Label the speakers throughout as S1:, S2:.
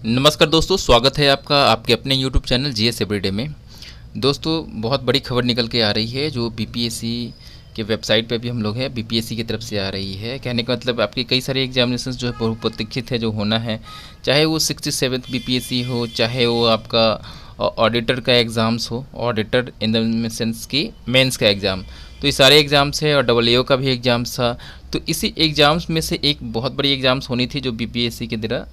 S1: नमस्कार दोस्तों, स्वागत है आपका आपके अपने YouTube चैनल जीएस एवरीडे में। दोस्तों, बहुत बड़ी खबर निकल के आ रही है जो बीपीएससी के वेबसाइट पे भी हम लोग हैं, बीपीएससी की तरफ से आ रही है। कहने का मतलब आपके कई सारे एग्जामिनेशंस जो है बहुप्रतीक्षित है जो होना है, चाहे वो 67th बीपीएससी हो, चाहे वो आपका ऑडिटर का एग्ज़ाम्स हो, ऑडिटर इन द सेंस की मेंस का एग्ज़ाम। तो ये सारे एग्ज़ाम्स है और AAO का भी एग्ज़ाम्स था। तो इसी एग्ज़ाम्स में से एक बहुत बड़ी एग्ज़ाम्स होनी थी जो बीपीएससी के द्वारा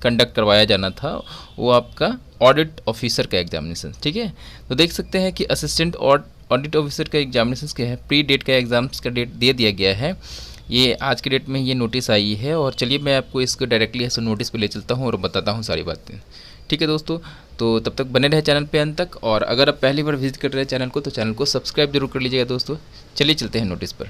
S1: कंडक्ट करवाया जाना था, वो आपका ऑडिट ऑफिसर का एग्जामिनेशन। ठीक है, तो देख सकते हैं कि असिस्टेंट ऑडिट ऑफिसर का एग्जामिनेशन क्या है, प्री डेट का एग्ज़ाम्स का डेट दे दिया गया है। ये आज के डेट में ये नोटिस आई है और चलिए मैं आपको इसको डायरेक्टली ऐसे नोटिस पे ले चलता हूँ और बताता हूँ सारी बातें। ठीक है दोस्तों, तो तब तक बने रहे चैनल पे अंत तक, और अगर आप पहली बार विजिट कर रहे हैं चैनल को तो चैनल को सब्सक्राइब जरूर कर लीजिएगा दोस्तों। चलिए चलते हैं नोटिस पर।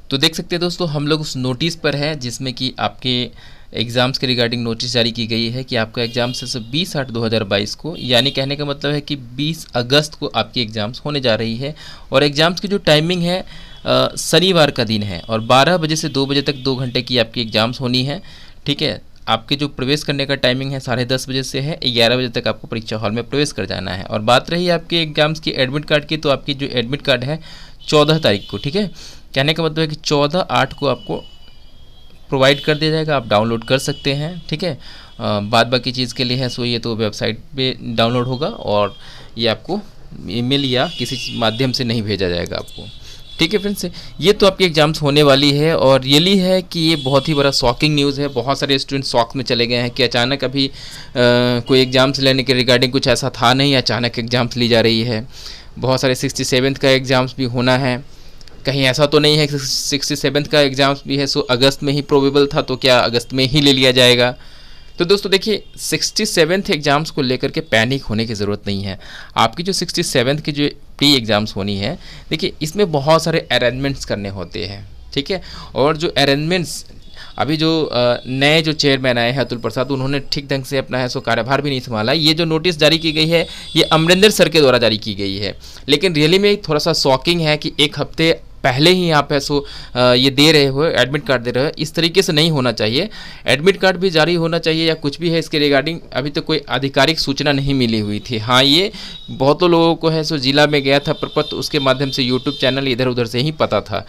S1: तो देख सकते हैं दोस्तों, हम लोग उस नोटिस पर है जिसमें कि आपके एग्ज़ाम्स के रिगार्डिंग नोटिस जारी की गई है कि आपका एग्ज़ाम से 20/8/2022 को, यानी कहने का मतलब है कि 20 अगस्त को आपकी एग्ज़ाम्स होने जा रही है। और एग्ज़ाम्स की जो टाइमिंग है शनिवार का दिन है और 12 बजे से 2 बजे तक 2 घंटे की आपकी एग्ज़ाम्स होनी है। ठीक है, आपके जो प्रवेश करने का टाइमिंग है 10:30 बजे से है, 11 बजे तक आपको परीक्षा हॉल में प्रवेश कर जाना है। और बात रही आपके एग्ज़ाम्स की एडमिट कार्ड की, तो आपकी जो एडमिट कार्ड है 14 तारीख को, ठीक है, कहने का मतलब है कि 14/8 को आपको प्रोवाइड कर दिया जाएगा, आप डाउनलोड कर सकते हैं। ठीक है, बाद बाकी चीज़ के लिए है सो ये तो वेबसाइट पे डाउनलोड होगा और ये आपको ईमेल या किसी माध्यम से नहीं भेजा जाएगा आपको। ठीक है फ्रेंड्स, ये तो आपके एग्ज़ाम्स होने वाली है और रियली है कि ये बहुत ही बड़ा शॉकिंग न्यूज़ है। बहुत सारे स्टूडेंट शॉक में चले गए हैं कि अचानक अभी कोई एग्ज़ाम्स लेने के रिगार्डिंग कुछ ऐसा था नहीं, अचानक एग्ज़ाम्स ली जा रही है। बहुत सारे 67th का एग्ज़ाम्स भी होना है, कहीं ऐसा तो नहीं है कि 67th का एग्ज़ाम्स भी है सो अगस्त में ही प्रोबेबल था, तो क्या अगस्त में ही ले लिया जाएगा? तो दोस्तों देखिए, 67th एग्ज़ाम्स को लेकर के पैनिक होने की ज़रूरत नहीं है। आपकी जो 67th की जो प्री एग्ज़ाम्स होनी है, देखिए इसमें बहुत सारे अरेंजमेंट्स करने होते हैं। ठीक है, और जो अरेंजमेंट्स अभी जो नए जो चेयरमैन आए हैं अतुल प्रसाद, उन्होंने ठीक ढंग से अपना है सो कार्यभार भी नहीं संभाला। ये जो नोटिस जारी की गई है ये अमरिंदर सर के द्वारा जारी की गई है, लेकिन रियली में थोड़ा सा शॉकिंग है कि एक हफ्ते पहले ही आप है सो ये दे रहे हो, एडमिट कार्ड दे रहे हो। इस तरीके से नहीं होना चाहिए। एडमिट कार्ड भी जारी होना चाहिए या कुछ भी है इसके रिगार्डिंग अभी तक कोई आधिकारिक सूचना नहीं मिली हुई थी। हाँ, ये बहुत लोगों को है सो जिला में गया था प्रपत्र, उसके माध्यम से यूट्यूब चैनल इधर उधर से ही पता था।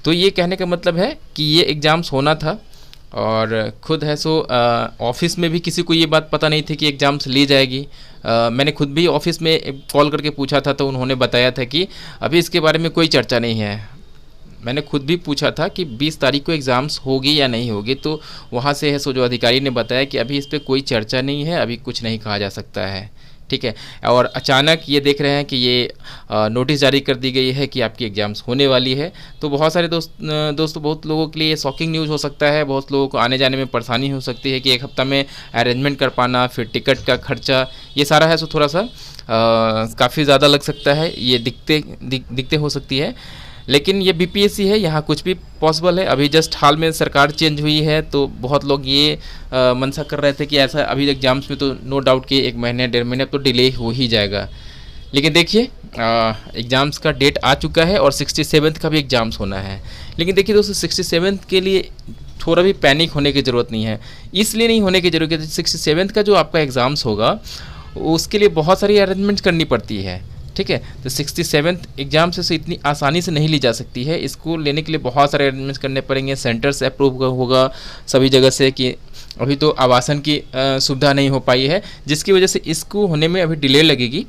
S1: तो ये कहने का मतलब है कि ये एग्ज़ाम्स होना था और खुद है सो ऑफिस में भी किसी को ये बात पता नहीं थी कि एग्ज़ाम्स ली जाएगी। मैंने खुद भी ऑफिस में कॉल करके पूछा था तो उन्होंने बताया था कि अभी इसके बारे में कोई चर्चा नहीं है। मैंने खुद भी पूछा था कि 20 तारीख को एग्ज़ाम्स होगी या नहीं होगी, तो वहाँ से है सो जो अधिकारी ने बताया कि अभी इस पर कोई चर्चा नहीं है, अभी कुछ नहीं कहा जा सकता है। ठीक है, और अचानक ये देख रहे हैं कि ये नोटिस जारी कर दी गई है कि आपकी एग्ज़ाम्स होने वाली है। तो बहुत सारे दोस्तों बहुत लोगों के लिए शॉकिंग न्यूज़ हो सकता है। बहुत लोगों को आने जाने में परेशानी हो सकती है कि एक हफ्ता में अरेंजमेंट कर पाना, फिर टिकट का खर्चा, ये सारा है सो थोड़ा सा काफ़ी ज़्यादा लग सकता है। ये दिक्कतें हो सकती है, लेकिन ये बीपीएससी है, यहाँ कुछ भी पॉसिबल है। अभी जस्ट हाल में सरकार चेंज हुई है तो बहुत लोग ये मंशा कर रहे थे कि ऐसा अभी एग्ज़ाम्स में तो नो डाउट कि 1 महीने 1.5 महीने तो डिले हो ही जाएगा। लेकिन देखिए एग्ज़ाम्स का डेट आ चुका है और 67th का भी एग्ज़ाम्स होना है। लेकिन देखिए दोस्तों, 67th के लिए थोड़ा भी पैनिक होने की ज़रूरत नहीं है। इसलिए नहीं होने की ज़रूरत है, 67th का जो आपका एग्ज़ाम्स होगा उसके लिए बहुत सारी अरेंजमेंट्स करनी पड़ती है। ठीक है, तो 67th एग्ज़ाम से इतनी आसानी से नहीं ली जा सकती है। इसको लेने के लिए बहुत सारे अरेंजमेंट्स करने पड़ेंगे, सेंटर्स अप्रूव होगा सभी जगह से, कि अभी तो आवासन की सुविधा नहीं हो पाई है जिसकी वजह से इसको होने में अभी डिले लगेगी।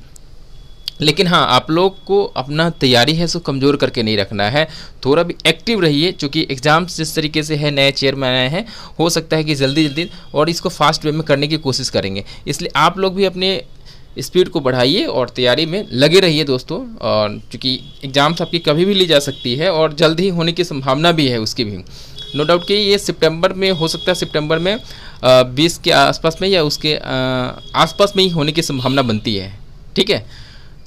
S1: लेकिन हाँ, आप लोग को अपना तैयारी है सो कमज़ोर करके नहीं रखना है, थोड़ा भी एक्टिव रहिए, क्योंकि एग्ज़ाम्स जिस तरीके से है, नए चेयरमैन आए हैं, हो सकता है कि जल्दी और इसको फास्ट वे में करने की कोशिश करेंगे। इसलिए आप लोग भी अपने स्पीड को बढ़ाइए और तैयारी में लगे रहिए दोस्तों। और क्योंकि एग्ज़ाम्स आपकी कभी भी ली जा सकती है और जल्द ही होने की संभावना भी है उसकी भी। नो डाउट कि ये सितंबर में हो सकता है, सितंबर में 20 के आसपास में या उसके आसपास में ही होने की संभावना बनती है। ठीक है,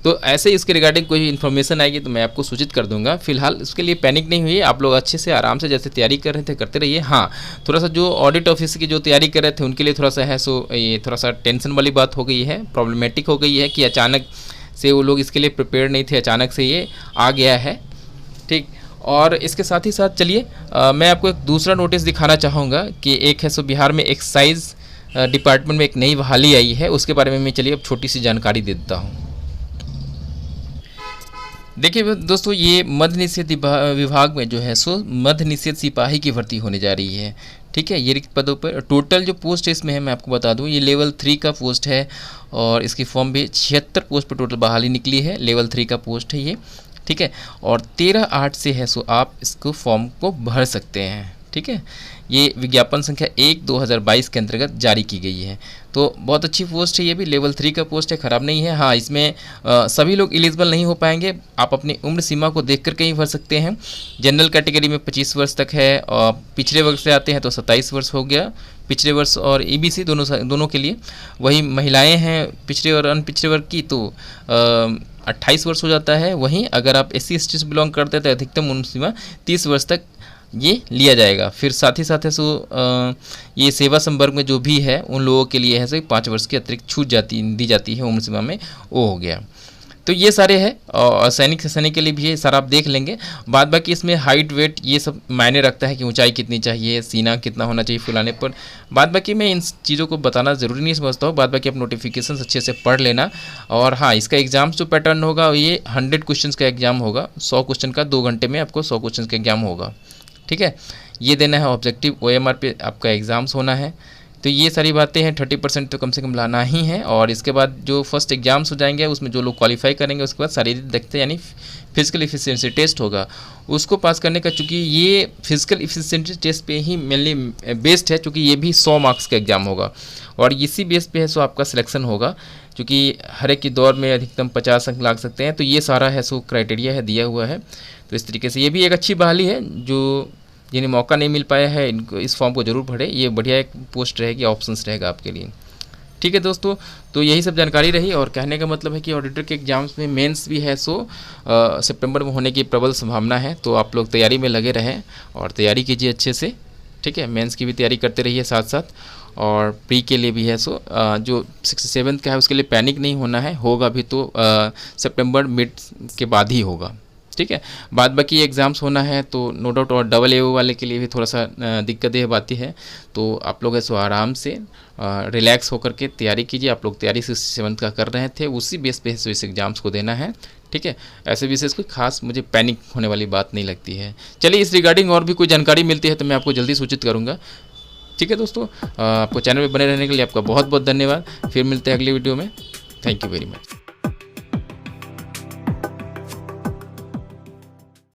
S1: तो ऐसे इसके रिगार्डिंग कोई इन्फॉर्मेशन आएगी तो मैं आपको सूचित कर दूंगा। फिलहाल इसके लिए पैनिक नहीं हुई, आप लोग अच्छे से आराम से जैसे तैयारी कर रहे थे करते रहिए। हाँ, थोड़ा सा जो ऑडिट ऑफिस की जो तैयारी कर रहे थे उनके लिए थोड़ा सा है सो ये थोड़ा सा टेंशन वाली बात हो गई है, प्रॉब्लमेटिक हो गई है कि अचानक से वो लोग इसके लिए प्रिपेयर नहीं थे, अचानक से ये आ गया है। ठीक, और इसके साथ ही साथ चलिए मैं आपको एक दूसरा नोटिस दिखाना चाहूँगा कि एक है सो बिहार में एक्साइज डिपार्टमेंट में एक नई बहाली आई है, उसके बारे में मैं चलिए अब छोटी सी जानकारी दे देता हूँ। देखिए दोस्तों, ये मद्य निषेध विभाग में जो है सो मद्य निषेध सिपाही की भर्ती होने जा रही है। ठीक है, ये रिक्त पदों पर टोटल जो पोस्ट इसमें है मैं आपको बता दूं, ये लेवल 3 का पोस्ट है और इसकी फॉर्म भी 76 पोस्ट पर टोटल बहाली निकली है। लेवल 3 का पोस्ट है ये। ठीक है, और 13/8 से है सो आप इसको फॉर्म को भर सकते हैं। ठीक है, ये विज्ञापन संख्या 1/2022 के अंतर्गत जारी की गई है। तो बहुत अच्छी पोस्ट है, ये भी लेवल 3 का पोस्ट है, ख़राब नहीं है। हाँ, इसमें सभी लोग एलिजिबल नहीं हो पाएंगे, आप अपनी उम्र सीमा को देख कर कहीं भर सकते हैं। जनरल कैटेगरी में 25 वर्ष तक है और पिछड़े वर्ग से आते हैं तो 27 वर्ष हो गया, पिछड़े वर्ष और EBC दोनों के लिए। वही महिलाएँ हैं पिछड़े और अनपिछड़े वर्ग की तो 28 वर्ष हो जाता है। वहीं अगर आप SC ST से बिलोंग करते हैं तो अधिकतम उम्र सीमा 30 वर्ष तक ये लिया जाएगा। फिर साथ ही साथ है सो ये सेवा संवर्ग में जो भी है उन लोगों के लिए है सो 5 वर्ष की अतिरिक्त छूट दी जाती है उम्र सीमा में, वो हो गया। तो ये सारे हैं और सैनिक के लिए भी ये सारा आप देख लेंगे। बाद बाकी इसमें हाइट वेट ये सब मायने रखता है कि ऊंचाई कितनी चाहिए, सीना कितना होना चाहिए फुलाने पर। बाद बाकी मैं इन चीज़ों को बताना ज़रूरी नहीं समझता हूँ। बाद बाकी आप नोटिफिकेशन अच्छे से पढ़ लेना। और हाँ, इसका एग्ज़ाम्स जो पैटर्न होगा ये 100 क्वेश्चन का एग्ज़ाम होगा। 100 क्वेश्चन का 2 घंटे में आपको 100 क्वेश्चन का एग्ज़ाम होगा। ठीक है, ये देना है ऑब्जेक्टिव, OMR पे आपका एग्ज़ाम्स होना है। तो ये सारी बातें हैं, 30% तो कम से कम लाना ही है। और इसके बाद जो फर्स्ट एग्जाम्स हो जाएंगे उसमें जो लोग क्वालिफाई करेंगे उसके बाद शारीरिक दक्षता यानी फिजिकल इफिशिएंसी टेस्ट होगा, उसको पास करने का। चूँकि ये फिजिकल इफिशिएंसी टेस्ट पे ही मेनली बेस्ड है, चूँकि ये भी 100 मार्क्स का एग्ज़ाम होगा और इसी बेस पे है सो आपका सिलेक्शन होगा। क्योंकि हर एक की दौड़ में अधिकतम 50 अंक लाग सकते हैं। तो ये सारा है सो क्राइटेरिया है, दिया हुआ है। तो इस तरीके से ये भी एक अच्छी बहाली है। जो जिन्हें मौका नहीं मिल पाया है इनको इस फॉर्म को जरूर पढ़े, ये बढ़िया एक पोस्ट रहेगी, ऑप्शंस रहेगा आपके लिए। ठीक है दोस्तों, तो यही सब जानकारी रही। और कहने का मतलब है कि ऑडिटर के एग्जाम्स में मेंस भी है सो सितंबर में होने की प्रबल संभावना है। तो आप लोग तैयारी में लगे रहें और तैयारी कीजिए अच्छे से। ठीक है, मेंस की भी तैयारी करते रहिए साथ साथ। और प्री के लिए भी है सो जो 67 का है उसके लिए पैनिक नहीं होना है, होगा भी तो सितंबर मिड के बाद ही होगा। ठीक है, बाद बाकी एग्ज़ाम्स होना है तो नो डाउट। और AA वाले के लिए भी थोड़ा सा दिक्कतें आती है। तो आप लोग ऐसे आराम से रिलैक्स होकर के तैयारी कीजिए। आप लोग तैयारी 67 का कर रहे थे, उसी बेस पे इस एग्ज़ाम्स को देना है। ठीक है, ऐसे विशेष कोई खास मुझे पैनिक होने वाली बात नहीं लगती है। चलिए, इस रिगार्डिंग और भी कोई जानकारी मिलती है तो मैं आपको जल्दी सूचित करूँगा। ठीक है दोस्तों, आपको चैनल में बने रहने के लिए आपका बहुत बहुत धन्यवाद। फिर मिलते हैं अगली वीडियो में। Thank you very much.